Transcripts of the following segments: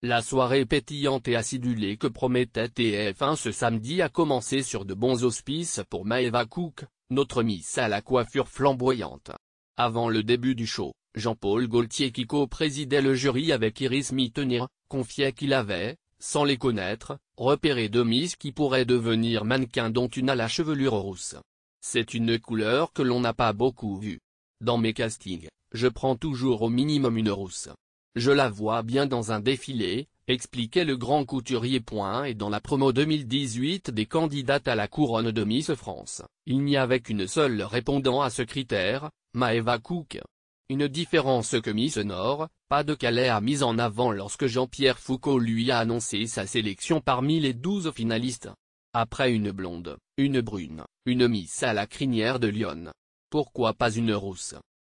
La soirée pétillante et acidulée que promettait TF1 ce samedi a commencé sur de bons auspices pour Maëva Cook, notre Miss à la coiffure flamboyante. Avant le début du show, Jean-Paul Gaultier qui co-présidait le jury avec Iris Mittenir, confiait qu'il avait, sans les connaître, repéré deux Miss qui pourraient devenir mannequins dont une a la chevelure rousse. C'est une couleur que l'on n'a pas beaucoup vue. Dans mes castings, je prends toujours au minimum une rousse. Je la vois bien dans un défilé, expliquait le grand couturier. Et dans la promo 2018 des candidates à la couronne de Miss France, il n'y avait qu'une seule répondant à ce critère, Maëva Cook. Une différence que Miss Nord, Pas-de-Calais a mise en avant lorsque Jean-Pierre Foucault lui a annoncé sa sélection parmi les 12 finalistes. Après une blonde, une brune, une Miss à la crinière de Lyon. Pourquoi pas une rousse?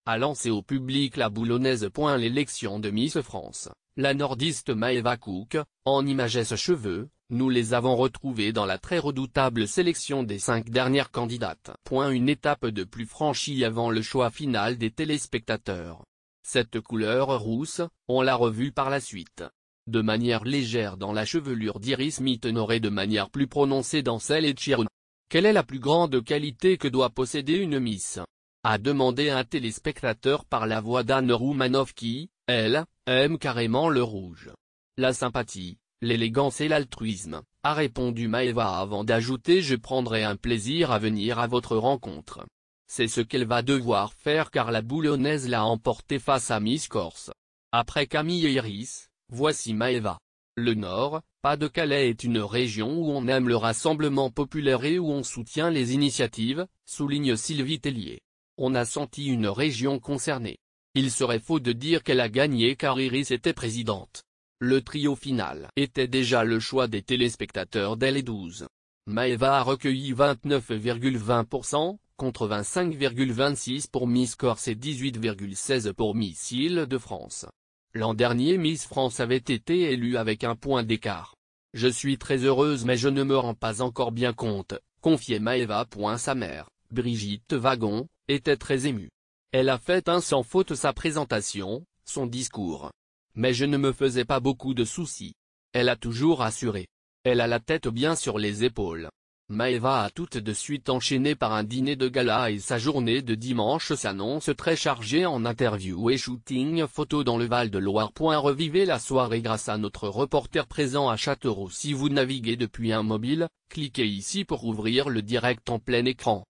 A lancé au public la boulonnaise. L'élection de Miss France, la nordiste Maëva Cook, en imageait ses cheveux, nous les avons retrouvés dans la très redoutable sélection des 5 dernières candidates. Une étape de plus franchie avant le choix final des téléspectateurs. Cette couleur rousse, on l'a revue par la suite. De manière légère dans la chevelure d'Iris Mittenor et de manière plus prononcée dans celle de Chiron. Quelle est la plus grande qualité que doit posséder une Miss? A demandé un téléspectateur par la voix d'Anne Roumanoff qui, elle, aime carrément le rouge. La sympathie, l'élégance et l'altruisme, a répondu Maëva avant d'ajouter: je prendrai un plaisir à venir à votre rencontre. C'est ce qu'elle va devoir faire car la boulonnaise l'a emporté face à Miss Corse. Après Camille et Iris, voici Maëva. Le Nord, Pas-de-Calais est une région où on aime le rassemblement populaire et où on soutient les initiatives, souligne Sylvie Tellier. On a senti une région concernée. Il serait faux de dire qu'elle a gagné car Iris était présidente. Le trio final était déjà le choix des téléspectateurs dès les 12. Maëva a recueilli 29,20%, contre 25,26% pour Miss Corse et 18,16% pour Miss Île-de-France. L'an dernier Miss France avait été élue avec un point d'écart. Je suis très heureuse mais je ne me rends pas encore bien compte, confiait Maëva. Sa mère, Brigitte Wagon, était très émue. Elle a fait un sans faute sa présentation, son discours. Mais je ne me faisais pas beaucoup de soucis. Elle a toujours assuré. Elle a la tête bien sur les épaules. Maëva a tout de suite enchaîné par un dîner de gala et sa journée de dimanche s'annonce très chargée en interviews et shooting photo dans le Val-de-Loire. Revivez la soirée grâce à notre reporter présent à Châteauroux. Si vous naviguez depuis un mobile, cliquez ici pour ouvrir le direct en plein écran.